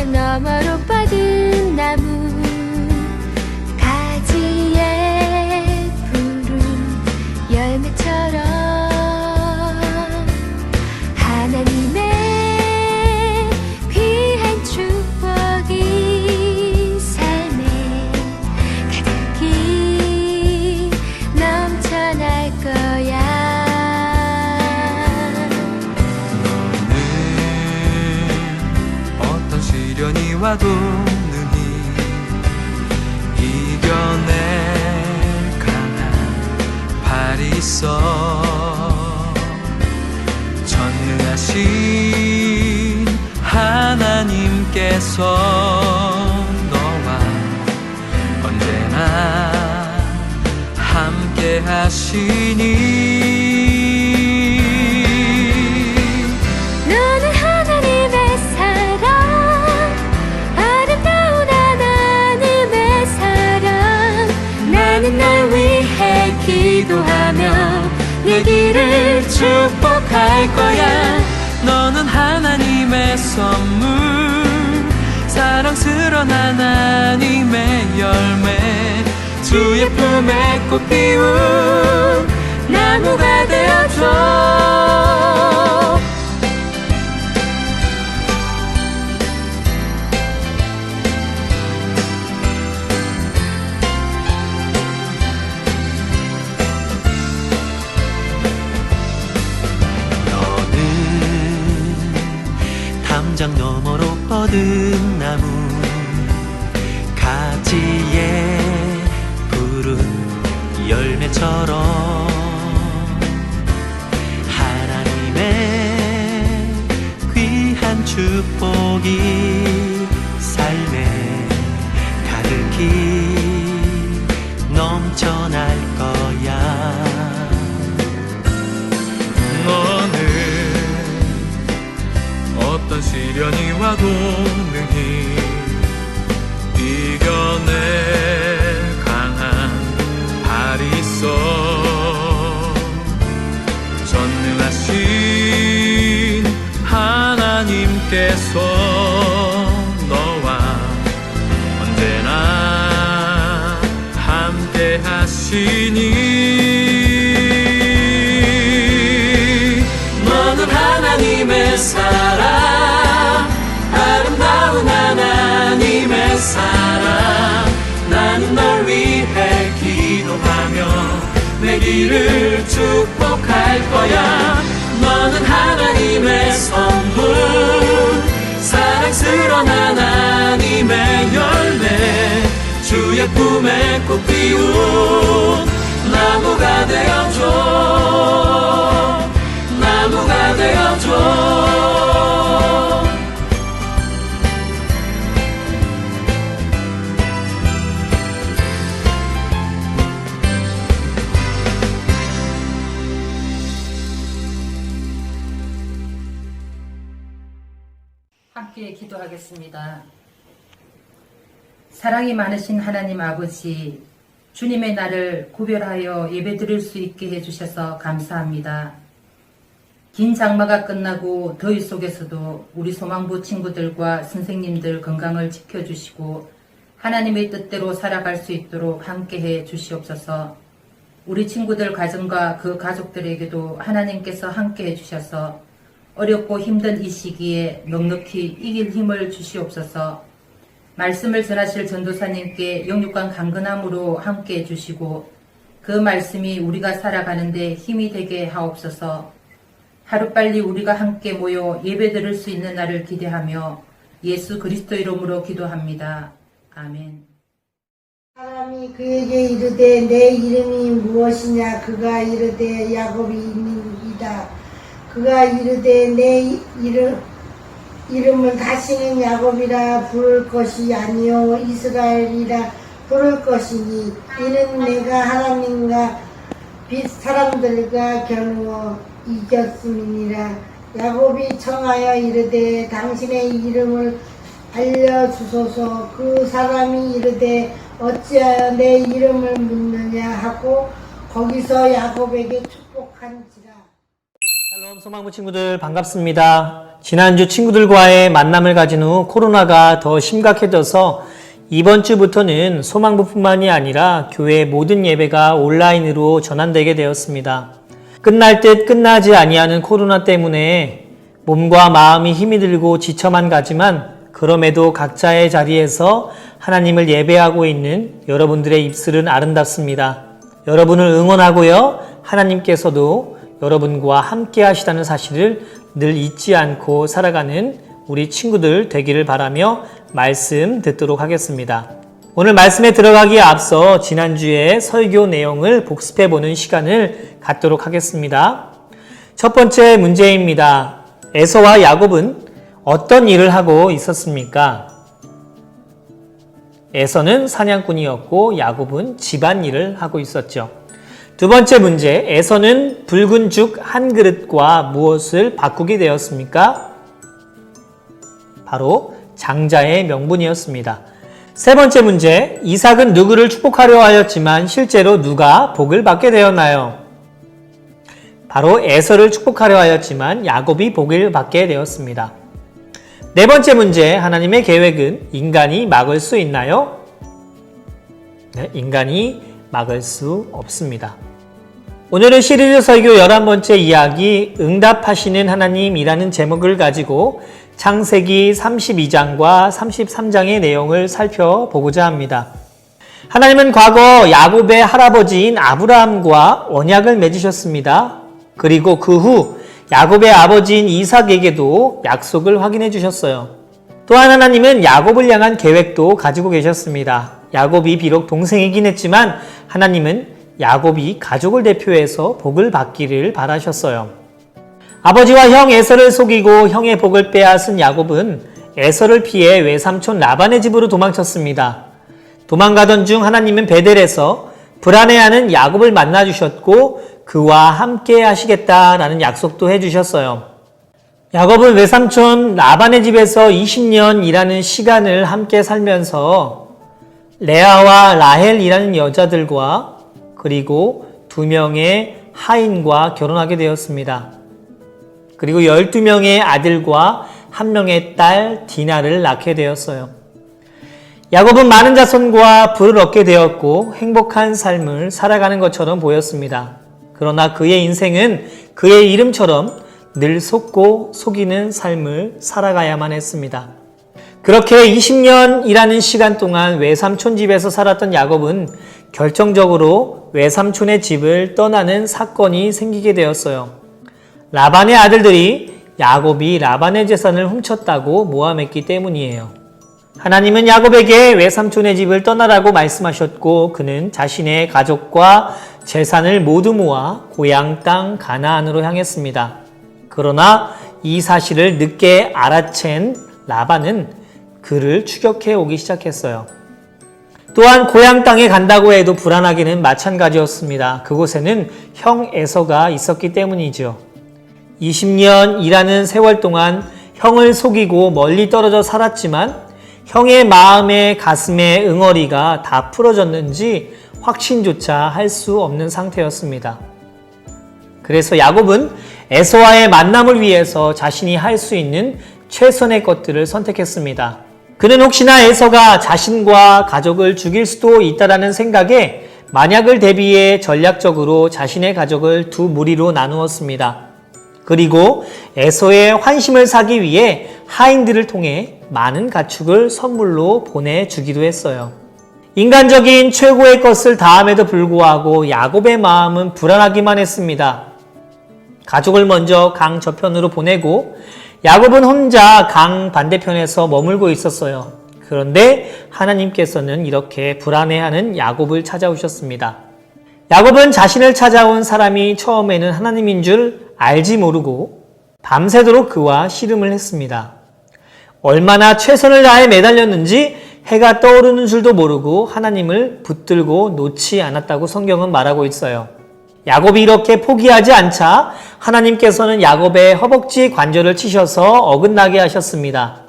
담장 너머로 뻗은 나무 가지에 푸른 열매처럼 하나님의 귀한 축복이 삶에 가득히 넘쳐날 거야. 너는 어떤 시련이 와도 능히 이겨낼 강한 발이 있어. 전능하신 하나님께서 너와 언제나 함께 하시니. 너는 하나님의 사랑, 아름다운 하나님의 사랑. 나는 널 위해 기도하며 내 길을 축복할 거야. 너는 하나님의 선물, 사랑스러운 하나님의 열매, 주의 품에 꽃 피운 나무가 되어줘. 담장 너머로 뻗은 나무 가지에 푸른 열매처럼 하나님의 귀한 축복이 삶에 가득히 넘쳐날 거야. 너는 어떤 시련이 와도 능히 이겨낼 강한 발이 있어. 전능하신 하나님께서 너와 언제나 함께 하시니. 너는 하나님의 사랑, 아름다운 하나님의 사랑. 나는 널 위해 기도하며 내 길을 축복할 거야. 너는 하나님의 선물, 사랑스러운 하나님의 열매, 주의 품에 꽃 피운 나무가 되어줘. 나무가 되어줘. 함께 기도하겠습니다. 사랑이 많으신 하나님 아버지, 주님의 날을 구별하여 예배드릴 수 있게 해주셔서 감사합니다. 긴 장마가 끝나고 더위 속에서도 우리 소망부 친구들과 선생님들 건강을 지켜주시고 하나님의 뜻대로 살아갈 수 있도록 함께해 주시옵소서. 우리 친구들 가정과 그 가족들에게도 하나님께서 함께해 주셔서 어렵고 힘든 이 시기에 넉넉히 이길 힘을 주시옵소서. 말씀을 전하실 전도사님께 영육간 강건함으로 함께해 주시고 그 말씀이 우리가 살아가는데 힘이 되게 하옵소서. 하루빨리 우리가 함께 모여 예배드릴 수 있는 날을 기대하며 예수 그리스도 이름으로 기도합니다. 아멘. 사람이 그에게 이르되 내 이름이 무엇이냐. 그가 이르되 야곱이니이다. 그가 이르되 내 이름을 다시는 야곱이라 부를 것이 아니요 이스라엘이라 부를 것이니 이는 내가 하나님과 빛 사람들과 겨누어 이겼음이니라. 야곱이 청하여 이르되 당신의 이름을 알려주소서. 그 사람이 이르되 어찌하여 내 이름을 묻느냐 하고 거기서 야곱에게 축복한지라. 샬롬 소망부 친구들 반갑습니다. 지난주 친구들과의 만남을 가진 후 코로나가 더 심각해져서 이번 주부터는 소망부뿐만이 아니라 교회 모든 예배가 온라인으로 전환되게 되었습니다. 끝날 듯 끝나지 아니하는 코로나 때문에 몸과 마음이 힘이 들고 지쳐만 가지만 그럼에도 각자의 자리에서 하나님을 예배하고 있는 여러분들의 입술은 아름답습니다. 여러분을 응원하고요. 하나님께서도 여러분과 함께 하시다는 사실을 늘 잊지 않고 살아가는 우리 친구들 되기를 바라며 말씀 듣도록 하겠습니다. 오늘 말씀에 들어가기에 앞서 지난주에 설교 내용을 복습해보는 시간을 갖도록 하겠습니다. 첫 번째 문제입니다. 에서와 야곱은 어떤 일을 하고 있었습니까? 에서는 사냥꾼이었고 야곱은 집안일을 하고 있었죠. 두 번째 문제, 에서는 붉은 죽 한 그릇과 무엇을 바꾸게 되었습니까? 바로 장자의 명분이었습니다. 세 번째 문제, 이삭은 누구를 축복하려 하였지만 실제로 누가 복을 받게 되었나요? 바로 에서를 축복하려 하였지만 야곱이 복을 받게 되었습니다. 네 번째 문제, 하나님의 계획은 인간이 막을 수 있나요? 네, 인간이 막을 수 없습니다. 오늘은 시리즈 설교 11번째 이야기 응답하시는 하나님이라는 제목을 가지고 창세기 32장과 33장의 내용을 살펴보고자 합니다. 하나님은 과거 야곱의 할아버지인 아브라함과 언약을 맺으셨습니다. 그리고 그 후 야곱의 아버지인 이삭에게도 약속을 확인해 주셨어요. 또한 하나님은 야곱을 향한 계획도 가지고 계셨습니다. 야곱이 비록 동생이긴 했지만 하나님은 야곱이 가족을 대표해서 복을 받기를 바라셨어요. 아버지와 형 에서를 속이고 형의 복을 빼앗은 야곱은 에서를 피해 외삼촌 라반의 집으로 도망쳤습니다. 도망가던 중 하나님은 베델에서 불안해하는 야곱을 만나주셨고 그와 함께 하시겠다라는 약속도 해주셨어요. 야곱은 외삼촌 라반의 집에서 20년이라는 시간을 함께 살면서 레아와 라헬이라는 여자들과 그리고 2명의 하인과 결혼하게 되었습니다. 그리고 12명의 아들과 1명의 딸 디나를 낳게 되었어요. 야곱은 많은 자손과 부를 얻게 되었고 행복한 삶을 살아가는 것처럼 보였습니다. 그러나 그의 인생은 그의 이름처럼 늘 속고 속이는 삶을 살아가야만 했습니다. 그렇게 20년이라는 시간 동안 외삼촌 집에서 살았던 야곱은 결정적으로 외삼촌의 집을 떠나는 사건이 생기게 되었어요. 라반의 아들들이 야곱이 라반의 재산을 훔쳤다고 모함했기 때문이에요. 하나님은 야곱에게 외삼촌의 집을 떠나라고 말씀하셨고 그는 자신의 가족과 재산을 모두 모아 고향 땅 가나안으로 향했습니다. 그러나 이 사실을 늦게 알아챈 라반은 그를 추격해 오기 시작했어요. 또한 고향 땅에 간다고 해도 불안하기는 마찬가지였습니다. 그곳에는 형 에서가 있었기 때문이죠. 20년이라는 세월 동안 형을 속이고 멀리 떨어져 살았지만 형의 마음에 가슴에 응어리가 다 풀어졌는지 확신조차 할 수 없는 상태였습니다. 그래서 야곱은 에서와의 만남을 위해서 자신이 할 수 있는 최선의 것들을 선택했습니다. 그는 혹시나 에서가 자신과 가족을 죽일 수도 있다라는 생각에 만약을 대비해 전략적으로 자신의 가족을 두 무리로 나누었습니다. 그리고 에서의 환심을 사기 위해 하인들을 통해 많은 가축을 선물로 보내주기도 했어요. 인간적인 최고의 것을 다함에도 불구하고 야곱의 마음은 불안하기만 했습니다. 가족을 먼저 강 저편으로 보내고 야곱은 혼자 강 반대편에서 머물고 있었어요. 그런데 하나님께서는 이렇게 불안해하는 야곱을 찾아오셨습니다. 야곱은 자신을 찾아온 사람이 처음에는 하나님인 줄 알지 모르고 밤새도록 그와 씨름을 했습니다. 얼마나 최선을 다해 매달렸는지 해가 떠오르는 줄도 모르고 하나님을 붙들고 놓지 않았다고 성경은 말하고 있어요. 야곱이 이렇게 포기하지 않자 하나님께서는 야곱의 허벅지 관절을 치셔서 어긋나게 하셨습니다.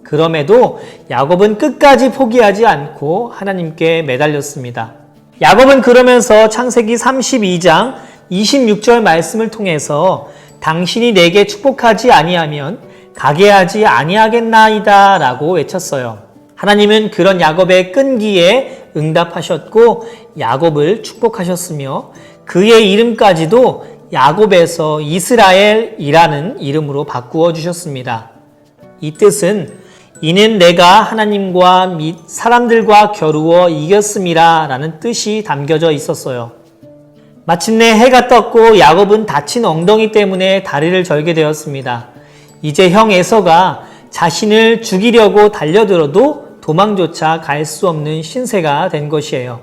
그럼에도 야곱은 끝까지 포기하지 않고 하나님께 매달렸습니다. 야곱은 그러면서 창세기 32장 26절 말씀을 통해서 당신이 내게 축복하지 아니하면 가게 하지 아니하겠나이다 라고 외쳤어요. 하나님은 그런 야곱의 끈기에 응답하셨고 야곱을 축복하셨으며 그의 이름까지도 야곱에서 이스라엘이라는 이름으로 바꾸어 주셨습니다. 이 뜻은 이는 내가 하나님과 및 사람들과 겨루어 이겼음이라 라는 뜻이 담겨져 있었어요. 마침내 해가 떴고 야곱은 다친 엉덩이 때문에 다리를 절게 되었습니다. 이제 형 에서가 자신을 죽이려고 달려들어도 도망조차 갈 수 없는 신세가 된 것이에요.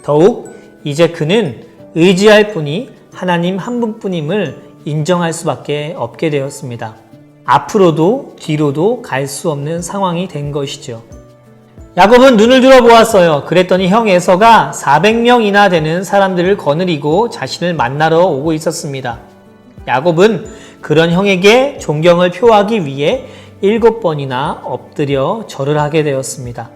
더욱 이제 그는 의지할 분이 하나님 한 분뿐임을 인정할 수밖에 없게 되었습니다. 앞으로도 뒤로도 갈 수 없는 상황이 된 것이죠. 야곱은 눈을 들어 보았어요. 그랬더니 형 에서가 400명이나 되는 사람들을 거느리고 자신을 만나러 오고 있었습니다. 야곱은 그런 형에게 존경을 표하기 위해 7번이나 엎드려 절을 하게 되었습니다.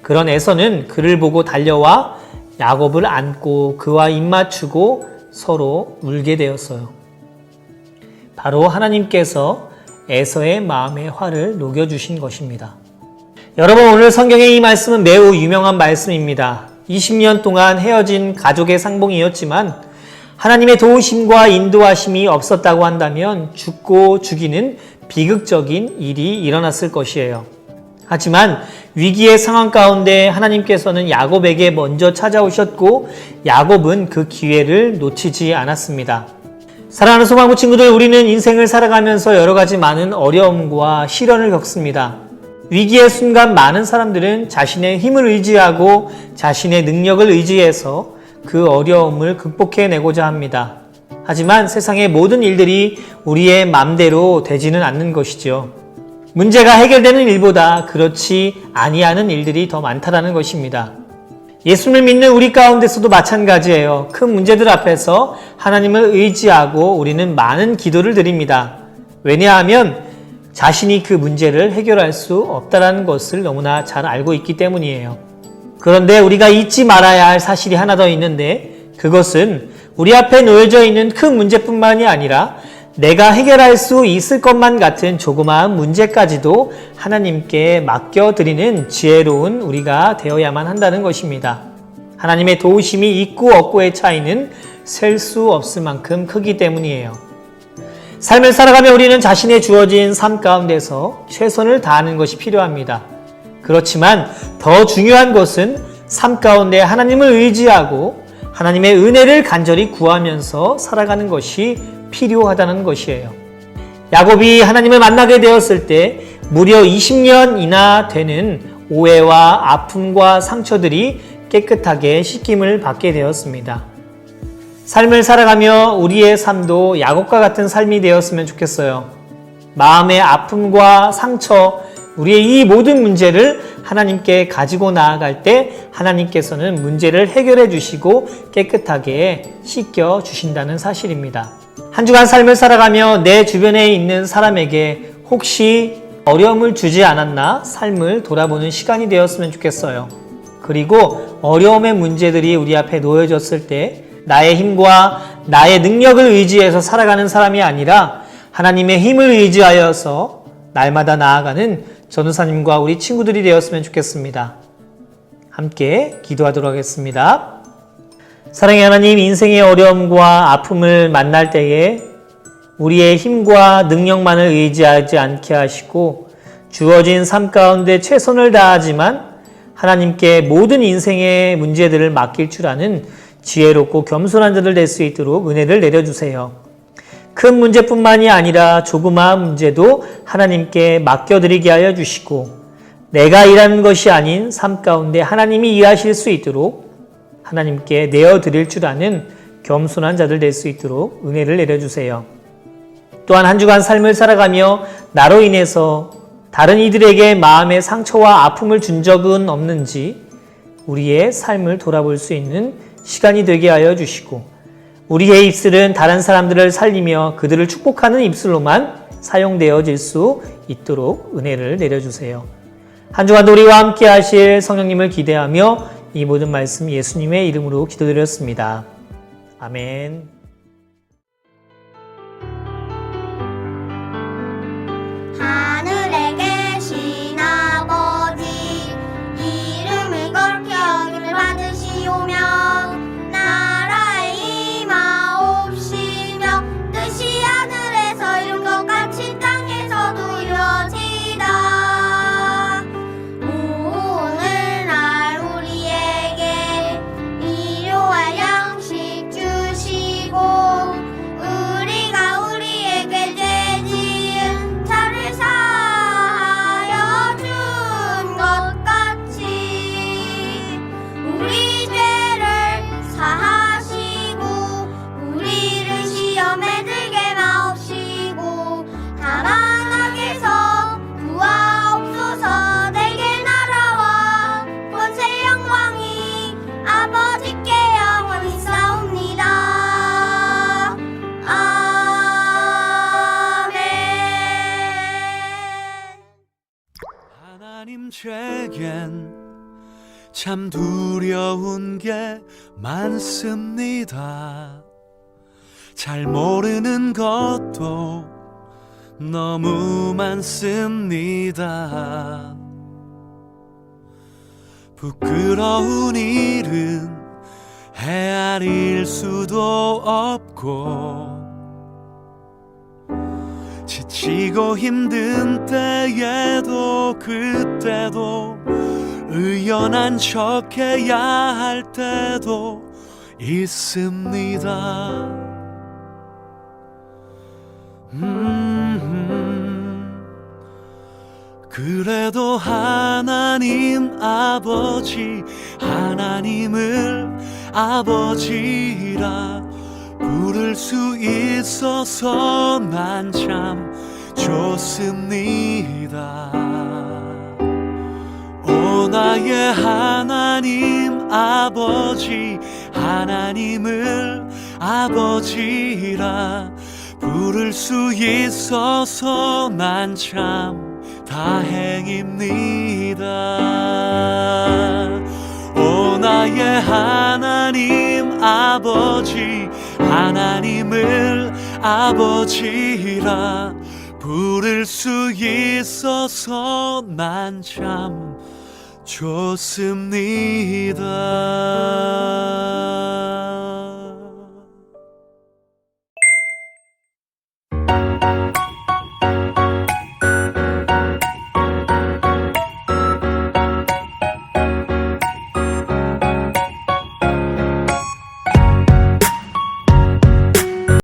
그런 에서는 그를 보고 달려와 야곱을 안고 그와 입맞추고 서로 울게 되었어요. 바로 하나님께서 에서의 마음의 화를 녹여주신 것입니다. 여러분, 오늘 성경의 이 말씀은 매우 유명한 말씀입니다. 20년 동안 헤어진 가족의 상봉이었지만 하나님의 도우심과 인도하심이 없었다고 한다면 죽고 죽이는 비극적인 일이 일어났을 것이에요. 하지만 위기의 상황 가운데 하나님께서는 야곱에게 먼저 찾아오셨고 야곱은 그 기회를 놓치지 않았습니다. 사랑하는 소망부 친구들, 우리는 인생을 살아가면서 여러 가지 많은 어려움과 시련을 겪습니다. 위기의 순간 많은 사람들은 자신의 힘을 의지하고 자신의 능력을 의지해서 그 어려움을 극복해내고자 합니다. 하지만 세상의 모든 일들이 우리의 맘대로 되지는 않는 것이죠. 문제가 해결되는 일보다 그렇지 아니하는 일들이 더 많다는 것입니다. 예수를 믿는 우리 가운데서도 마찬가지예요. 큰 문제들 앞에서 하나님을 의지하고 우리는 많은 기도를 드립니다. 왜냐하면 자신이 그 문제를 해결할 수 없다는 것을 너무나 잘 알고 있기 때문이에요. 그런데 우리가 잊지 말아야 할 사실이 하나 더 있는데 그것은 우리 앞에 놓여져 있는 큰 문제뿐만이 아니라 내가 해결할 수 있을 것만 같은 조그마한 문제까지도 하나님께 맡겨드리는 지혜로운 우리가 되어야만 한다는 것입니다. 하나님의 도우심이 있고 없고의 차이는 셀 수 없을 만큼 크기 때문이에요. 삶을 살아가며 우리는 자신의 주어진 삶 가운데서 최선을 다하는 것이 필요합니다. 그렇지만 더 중요한 것은 삶 가운데 하나님을 의지하고 하나님의 은혜를 간절히 구하면서 살아가는 것이 필요하다는 것이에요. 야곱이 하나님을 만나게 되었을 때 무려 20년이나 되는 오해와 아픔과 상처들이 깨끗하게 씻김을 받게 되었습니다. 삶을 살아가며 우리의 삶도 야곱과 같은 삶이 되었으면 좋겠어요. 마음의 아픔과 상처, 우리의 이 모든 문제를 하나님께 가지고 나아갈 때 하나님께서는 문제를 해결해 주시고 깨끗하게 씻겨 주신다는 사실입니다. 한 주간 삶을 살아가며 내 주변에 있는 사람에게 혹시 어려움을 주지 않았나 삶을 돌아보는 시간이 되었으면 좋겠어요. 그리고 어려움의 문제들이 우리 앞에 놓여졌을 때 나의 힘과 나의 능력을 의지해서 살아가는 사람이 아니라 하나님의 힘을 의지하여서 날마다 나아가는 전우사님과 우리 친구들이 되었으면 좋겠습니다. 함께 기도하도록 하겠습니다. 사랑의 하나님, 인생의 어려움과 아픔을 만날 때에 우리의 힘과 능력만을 의지하지 않게 하시고 주어진 삶 가운데 최선을 다하지만 하나님께 모든 인생의 문제들을 맡길 줄 아는 지혜롭고 겸손한 자들 될 수 있도록 은혜를 내려주세요. 큰 문제뿐만이 아니라 조그마한 문제도 하나님께 맡겨드리게 하여 주시고 내가 일하는 것이 아닌 삶 가운데 하나님이 일하실 수 있도록 하나님께 내어드릴 줄 아는 겸손한 자들 될 수 있도록 은혜를 내려주세요. 또한 한 주간 삶을 살아가며 나로 인해서 다른 이들에게 마음의 상처와 아픔을 준 적은 없는지 우리의 삶을 돌아볼 수 있는 시간이 되게 하여 주시고 우리의 입술은 다른 사람들을 살리며 그들을 축복하는 입술로만 사용되어질 수 있도록 은혜를 내려주세요. 한 주간도 우리와 함께 하실 성령님을 기대하며 이 모든 말씀 예수님의 이름으로 기도드렸습니다. 아멘. 하나님 제겐 참 두려운 게 많습니다. 잘 모르는 것도 너무 많습니다. 부끄러운 일은 헤아릴 수도 없고 지치고 힘든 때에도 그때도 의연한 척해야 할 때도 있습니다. 그래도 하나님 아버지 하나님을 아버지라 부를 수 있어서 난 참 좋습니다. 오 나의 하나님 아버지 하나님을 아버지라 부를 수 있어서 난 참 다행입니다. 오 나의 하나님 아버지 하나님을 아버지라 부를 수 있어서 난 참 좋습니다.